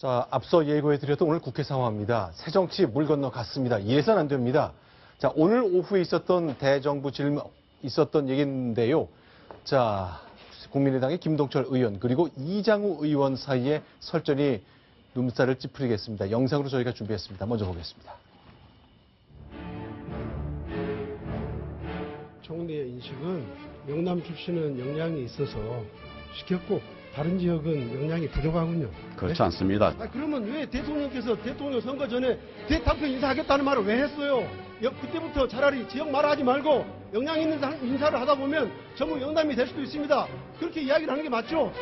자, 앞서 예고해드렸던 오늘 국회 상황입니다. 새정치 물 건너 갔습니다. 이래선 안 됩니다. 자, 오늘 오후에 있었던 대정부 질문, 있었던 얘기인데요. 자, 국민의당의 김동철 의원 그리고 이장우 의원 사이에 설전이 눈살을 찌푸리겠습니다. 영상으로 저희가 준비했습니다. 먼저 보겠습니다. 총리의 인식은 영남 출신은 역량이 있어서 시켰고 다른 지역은 역량이 부족하군요. 그렇지 않습니다. 그러면 왜 대통령께서 대통령 선거 전에 대탁표 인사하겠다는 말을 왜 했어요? 그때부터 차라리 지역 말하지 말고 역량 있는 인사를 하다 보면 전부 영남이 될 수도 있습니다. 그렇게 이야기를 하는 게 맞죠?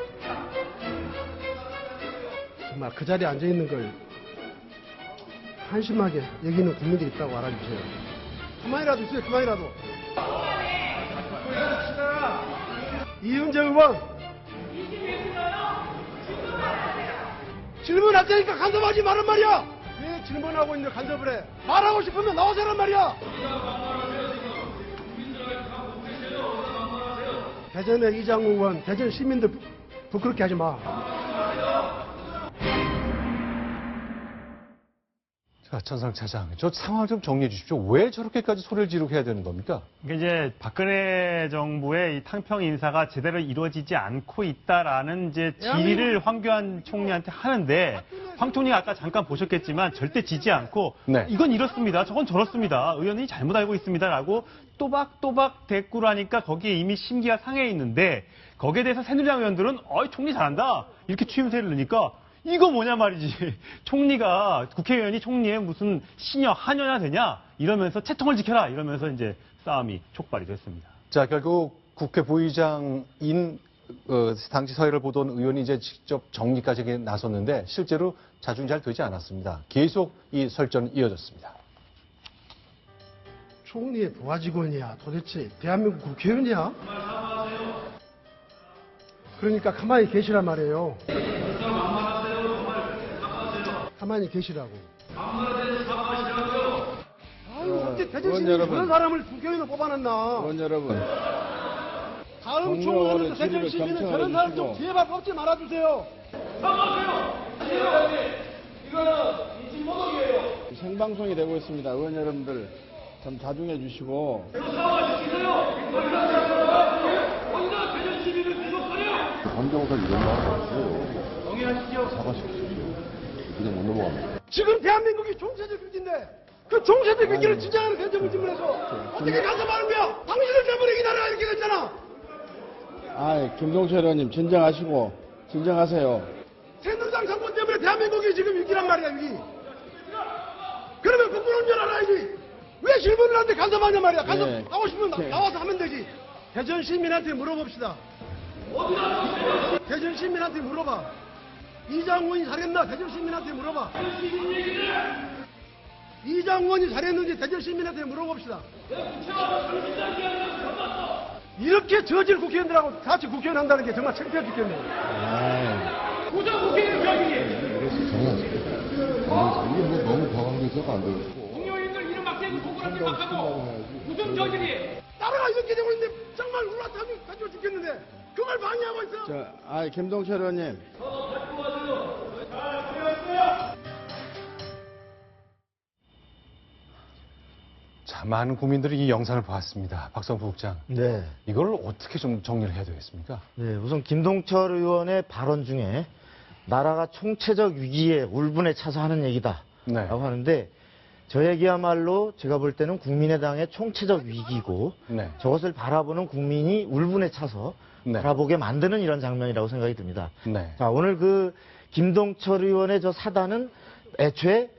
정말 그 자리에 앉아있는 걸 한심하게 여기는 국민들이 있다고 알아주세요. 그만이라도 있어요. 그만이라도. 이은재 의원 질문할 테니까 간섭하지 말란 말이야. 왜 질문하고 있는데 간섭을 해? 말하고 싶으면 나와서 하란 말이야. 대전의 이장우 의원, 대전 시민들 부끄럽게 하지 마. 자, 천상 차장, 저 상황을 좀 정리해 주십시오. 왜 저렇게까지 소리를 지르게 해야 되는 겁니까? 이게 이제 박근혜 정부의 이 탕평 인사가 제대로 이루어지지 않고 있다라는 이제 질의를 황교안 총리한테 하는데 황 총리가 아까 잠깐 보셨겠지만 절대 지지 않고 네. 이건 이렇습니다. 저건 저렇습니다. 의원이 잘못 알고 있습니다라고 또박또박 대꾸를 하니까 거기에 이미 심기가 상해 있는데 거기에 대해서 새누리당 의원들은 총리 잘한다 이렇게 추임새를 넣으니까 이거 뭐냐 말이지. 총리가, 국회의원이 총리의 무슨 시녀, 하녀냐 되냐? 이러면서 채통을 지켜라! 이러면서 이제 싸움이 촉발이 됐습니다. 자, 결국 국회 부의장인 당시 서해를 보던 의원이 이제 직접 정리까지 나섰는데 실제로 자중이 잘 되지 않았습니다. 계속 이 설전은 이어졌습니다. 총리의 부하 직원이야. 도대체 대한민국 국회의원이야? 그러니까 가만히 계시란 말이에요. 가만히 계시라고. 아유, 어째 대전시민이 그런 사람을 국회의원으로 뽑아놨나. 의원 여러분. 다음 총회에서 대전시민은 저런 사람 좀 제발 뽑지 말아주세요. 생방송이 되고 있습니다. 의원 여러분들 좀 자중해 주시고. 환경사 이런 말 하세요. 정의하시죠. 사과시키십시오. 그냥 못 넘어갑니다. 지금 대한민국이 총체적 위기인데 그 총체적 위기를 지정하는 대정부 질문에서 어떻게 간섭하는 거야? 당신을 때문에 이 나라가 이렇게 됐잖아. 김동철 의원님 진정하시고 진정하세요. 새누리당 정권 때문에 대한민국이 지금 위기란 말이야, 위기. 그러면 국부는 줄 알아야지. 왜 질문을 하는데 간섭하냐 말이야. 간섭하고 싶으면 나와서 하면 되지. 대전 시민한테 물어봅시다. 대전 시민한테 물어봐. 이장우원이 잘했나? 대전 시민한테 물어봐. 이장우원이 잘했는지 대전 시민한테 물어봅시다. 이렇게 저질 국회의원들하고 같이 국회의원 한다는 게 정말 창피해 죽겠네. 부정 국회의원 병이. 정리하세요. 이게 뭐 너무 과감해서가 안 되고. 국회의원들 이름 막 대고 고구라지 막 하고 부정 저질이. 나라가 이렇게 되고 있는데 정말 울라타면 가지고 죽겠는데 그걸 방해하고 있어. 김동철 의원님. 자, 많은 국민들이 이 영상을 봤습니다. 박성부 국장. 네. 이걸 어떻게 좀 정리를 해야 되겠습니까? 네. 우선 김동철 의원의 발언 중에 나라가 총체적 위기에 울분에 차서 하는 얘기다. 네. 라고 하는데 저 얘기야말로 제가 볼 때는 국민의당의 총체적 위기고 네. 저것을 바라보는 국민이 울분에 차서 네. 바라보게 만드는 이런 장면이라고 생각이 듭니다. 네. 자, 오늘 그 김동철 의원의 저 사단은 애초에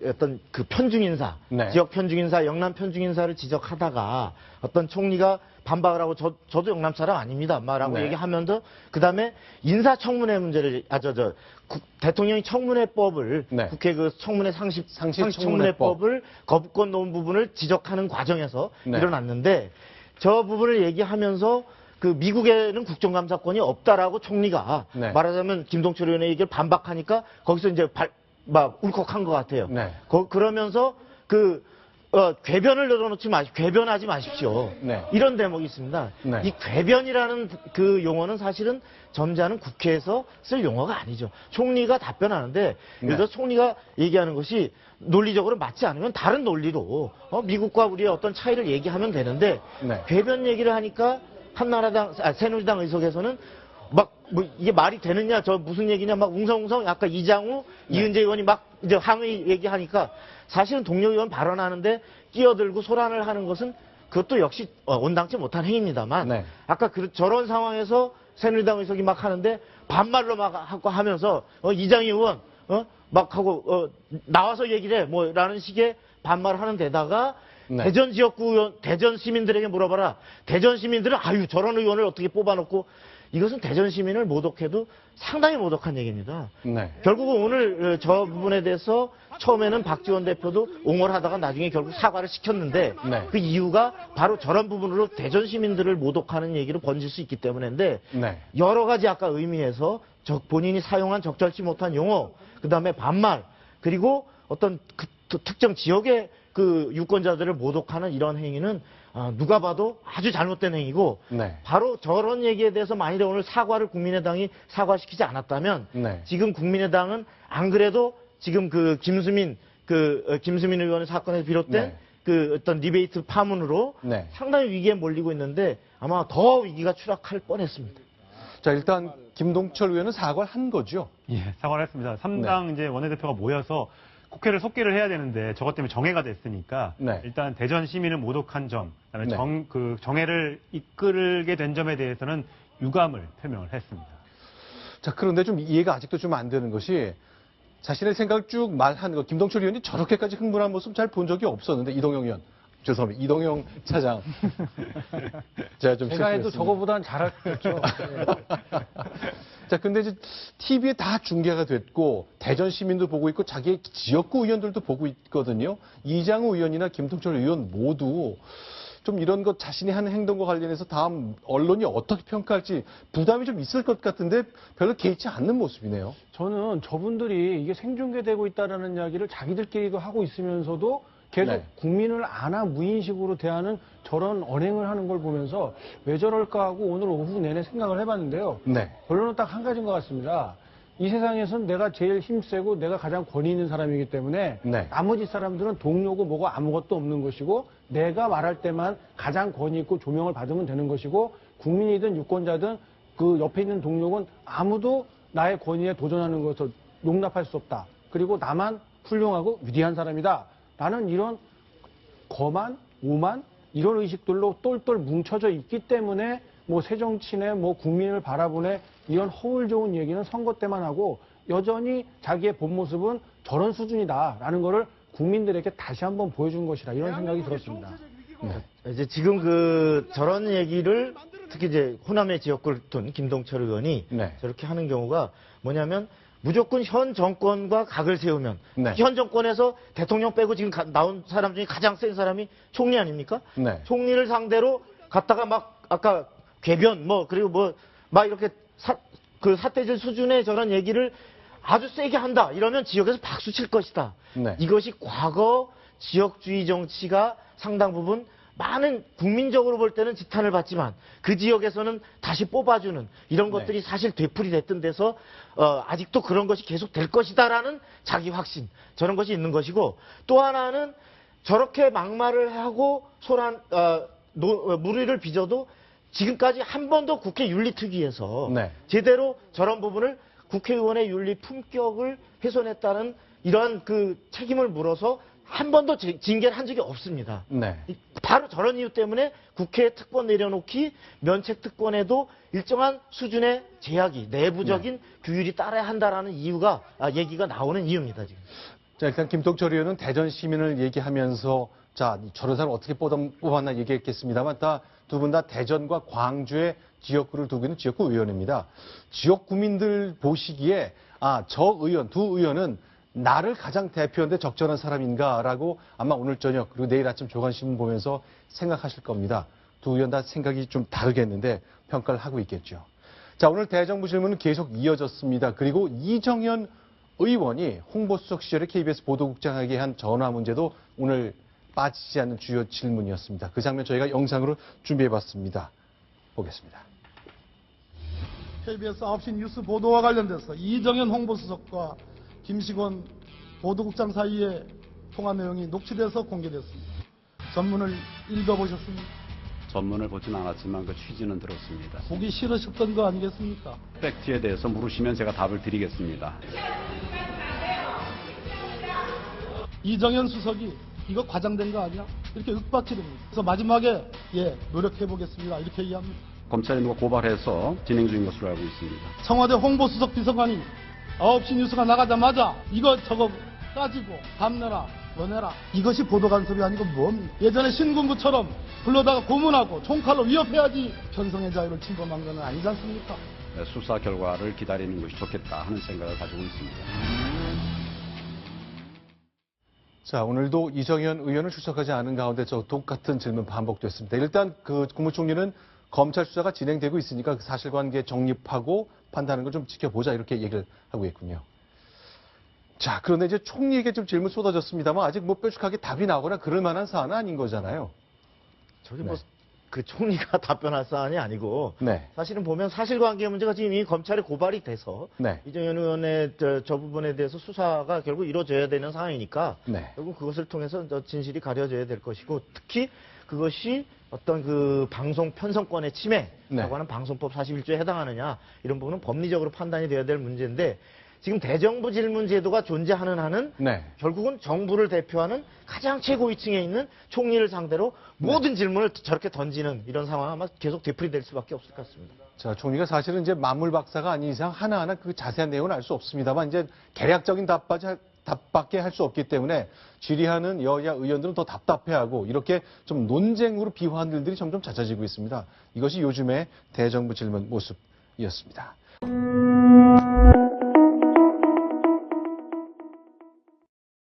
어떤 편중인사, 네. 지역 편중인사, 영남 편중인사를 지적하다가 어떤 총리가 반박을 하고 저도 영남 사람 아닙니다. 라고 네. 얘기하면서 그다음에 인사청문회 문제를 대통령이 청문회법을 네. 국회 그 청문회 상시 청문회법. 청문회법을 거부권 놓은 부분을 지적하는 과정에서 네. 일어났는데 저 부분을 얘기하면서 그 미국에는 국정감사권이 없다라고 총리가 네. 말하자면 김동철 의원의 얘기를 반박하니까 거기서 이제 막 울컥한 것 같아요. 네. 그러면서 그 궤변을 늘어놓지 마십시오. 궤변하지 마십시오. 네. 이런 대목이 있습니다. 네. 이 궤변이라는 그 용어는 사실은 점잖은 국회에서 쓸 용어가 아니죠. 총리가 답변하는데 예를 들어 총리가 얘기하는 것이 논리적으로 맞지 않으면 다른 논리로 미국과 우리의 어떤 차이를 얘기하면 되는데 네. 궤변 얘기를 하니까 새누리당 의석에서는 막 뭐 이게 말이 되느냐 저 무슨 얘기냐 막 웅성웅성 아까 이장우 이은재 의원이 막 이제 항의 얘기하니까 사실은 동료 의원 발언하는데 끼어들고 소란을 하는 것은 그것도 역시 온당치 못한 행위입니다만 네. 아까 저런 상황에서 새누리당 의석이 막 하는데 반말로 막 하고 하면서 이장희 의원 막 하고 나와서 얘기를 해 뭐라는 식의 반말하는 데다가 네. 대전 지역구 의원 대전 시민들에게 물어봐라. 대전 시민들은 아유 저런 의원을 어떻게 뽑아놓고 이것은 대전 시민을 모독해도 상당히 모독한 얘기입니다. 네. 결국은 오늘 저 부분에 대해서 처음에는 박지원 대표도 옹호를 하다가 나중에 결국 사과를 시켰는데 네. 그 이유가 바로 저런 부분으로 대전 시민들을 모독하는 얘기로 번질 수 있기 때문인데 네. 여러 가지 아까 의미에서 본인이 사용한 적절치 못한 용어, 그 다음에 반말, 그리고 어떤 특정 지역의 그 유권자들을 모독하는 이런 행위는 누가 봐도 아주 잘못된 행위고 네. 바로 저런 얘기에 대해서 만일에 오늘 사과를 국민의당이 사과시키지 않았다면 네. 지금 국민의당은 안 그래도 지금 그 김수민 의원의 사건에서 비롯된 네. 그 어떤 디베이트 파문으로 네. 상당히 위기에 몰리고 있는데 아마 더 위기가 추락할 뻔했습니다. 자, 일단 김동철 의원은 사과를 한 거죠. 예, 사과를 했습니다. 3당 이제 원내대표가 모여서 국회를 속기를 해야 되는데 저것 때문에 정해가 됐으니까 네. 일단 대전 시민을 모독한 점, 그다음에 네. 정해를 이끌게 된 점에 대해서는 유감을 표명을 했습니다. 자, 그런데 좀 이해가 아직도 좀 안 되는 것이 자신의 생각을 쭉 말한 거 김동철 의원이 저렇게까지 흥분한 모습 잘 본 적이 없었는데 이동영 의원. 죄송합니다. 이동영 차장. 제가 좀 제가 해도 실수했습니다. 저거보다는 잘했겠죠. 자, 근데 이제 TV에 다 중계가 됐고 대전 시민도 보고 있고 자기의 지역구 의원들도 보고 있거든요. 이장우 의원이나 김동철 의원 모두 좀 이런 것 자신이 하는 행동과 관련해서 다음 언론이 어떻게 평가할지 부담이 좀 있을 것 같은데 별로 개의치 않는 모습이네요. 저는 저분들이 이게 생중계되고 있다라는 이야기를 자기들끼리도 하고 있으면서도 계속 네. 국민을 안하 무인식으로 대하는 저런 언행을 하는 걸 보면서 왜 저럴까 하고 오늘 오후 내내 생각을 해봤는데요. 네. 결론은 딱 한 가지인 것 같습니다. 이 세상에선 내가 제일 힘세고 내가 가장 권위 있는 사람이기 때문에 네. 나머지 사람들은 동료고 뭐고 아무것도 없는 것이고 내가 말할 때만 가장 권위 있고 조명을 받으면 되는 것이고 국민이든 유권자든 그 옆에 있는 동료는 아무도 나의 권위에 도전하는 것을 용납할 수 없다. 그리고 나만 훌륭하고 위대한 사람이다. 라는 이런 거만, 오만 이런 의식들로 똘똘 뭉쳐져 있기 때문에 뭐 새정치네 뭐 국민을 바라보네 이런 허울 좋은 얘기는 선거 때만 하고 여전히 자기의 본 모습은 저런 수준이다라는 거를 국민들에게 다시 한번 보여준 것이라 이런 생각이 들었습니다. 이제 지금 저런 얘기를 특히 이제 호남의 지역구를 둔 김동철 의원이 네. 저렇게 하는 경우가 뭐냐면 무조건 현 정권과 각을 세우면 네. 현 정권에서 대통령 빼고 지금 나온 사람 중에 가장 센 사람이 총리 아닙니까? 네. 총리를 상대로 갖다가 막 아까 궤변 그리고 막 이렇게 사태질 수준의 저런 얘기를 아주 세게 한다 이러면 지역에서 박수 칠 것이다. 네. 이것이 과거 지역주의 정치가 상당 부분 많은 국민적으로 볼 때는 지탄을 받지만 그 지역에서는 다시 뽑아주는 이런 것들이 사실 되풀이됐던 데서 아직도 그런 것이 계속 될 것이다라는 자기 확신 저런 것이 있는 것이고 또 하나는 저렇게 막말을 하고 무리를 빚어도 지금까지 한 번도 국회 윤리특위에서 네. 제대로 저런 부분을 국회의원의 윤리 품격을 훼손했다는 이러한 그 책임을 물어서 한 번도 징계를 한 적이 없습니다. 네. 바로 저런 이유 때문에 국회에 특권 내려놓기 면책 특권에도 일정한 수준의 제약이 내부적인 규율이 따라야 한다라는 이유가 얘기가 나오는 이유입니다. 지금. 자, 일단 김동철 의원은 대전 시민을 얘기하면서 자, 저런 사람 어떻게 뽑았나 얘기했겠습니다만 두 분 다 대전과 광주의 지역구를 두고 있는 지역구 의원입니다. 지역 구민들 보시기에 저 의원, 두 의원은 나를 가장 대표하는데 적절한 사람인가라고 아마 오늘 저녁 그리고 내일 아침 조간신문 보면서 생각하실 겁니다. 두 의원 다 생각이 좀 다르겠는데 평가를 하고 있겠죠. 자, 오늘 대정부 질문은 계속 이어졌습니다. 그리고 이정현 의원이 홍보수석 시절에 KBS 보도국장에게 한 전화 문제도 오늘 빠지지 않는 주요 질문이었습니다. 그 장면 저희가 영상으로 준비해봤습니다. 보겠습니다. KBS 9시 뉴스 보도와 관련돼서 이정현 홍보수석과 김시곤 보도국장 사이의 통화 내용이 녹취돼서 공개됐습니다. 전문을 읽어보셨습니까? 전문을 보진 않았지만 그 취지는 들었습니다. 보기 싫으셨던 거 아니겠습니까? 팩트에 대해서 물으시면 제가 답을 드리겠습니다. 이정현 수석이 이거 과장된 거 아니야? 이렇게 윽박지릅니다. 그래서 마지막에 노력해보겠습니다. 이렇게 얘기합니다. 검찰이 누가 고발해서 진행 중인 것으로 알고 있습니다. 청와대 홍보수석 비서관이 9시 뉴스가 나가자마자 이거 저거 따지고 밤내라 너내라 이것이 보도간섭이 아니고 뭡니까? 예전에 신군부처럼 불러다가 고문하고 총칼로 위협해야지 편성의 자유를 침범한 건 아니지 않습니까? 수사 결과를 기다리는 것이 좋겠다 하는 생각을 가지고 있습니다. 자, 오늘도 이정현 의원을 출석하지 않은 가운데 저 똑같은 질문 반복됐습니다. 일단 그 국무총리는 검찰 수사가 진행되고 있으니까 그 사실관계 정립하고 판단하는 걸 좀 지켜보자 이렇게 얘기를 하고 있군요. 자, 그런데 이제 총리에게 좀 질문 쏟아졌습니다만 아직 뭐 뾰족하게 답이 나거나 그럴 만한 사안은 아닌 거잖아요. 저게 네. 뭐 그 총리가 답변할 사안이 아니고 네. 사실은 보면 사실관계 문제가 지금 이미 검찰에 고발이 돼서 네. 이정현 의원의 저 부분에 대해서 수사가 결국 이루어져야 되는 상황이니까 네. 결국 그것을 통해서 진실이 가려져야 될 것이고 특히 그것이 어떤 그 방송 편성권의 침해라고 네. 하는 방송법 41조에 해당하느냐 이런 부분은 법리적으로 판단이 돼야 될 문제인데 지금 대정부 질문 제도가 존재하는 한은 네. 결국은 정부를 대표하는 가장 최고위층에 있는 총리를 상대로 모든 질문을 저렇게 던지는 이런 상황 아마 계속 되풀이될 수밖에 없을 것 같습니다. 자, 총리가 사실은 이제 만물 박사가 아닌 이상 하나하나 그 자세한 내용은 알 수 없습니다만 이제 개략적인 답밖에 할 수 없기 때문에 질의하는 여야 의원들은 더 답답해하고 이렇게 좀 논쟁으로 비화한 일들이 점점 잦아지고 있습니다. 이것이 요즘의 대정부 질문 모습이었습니다.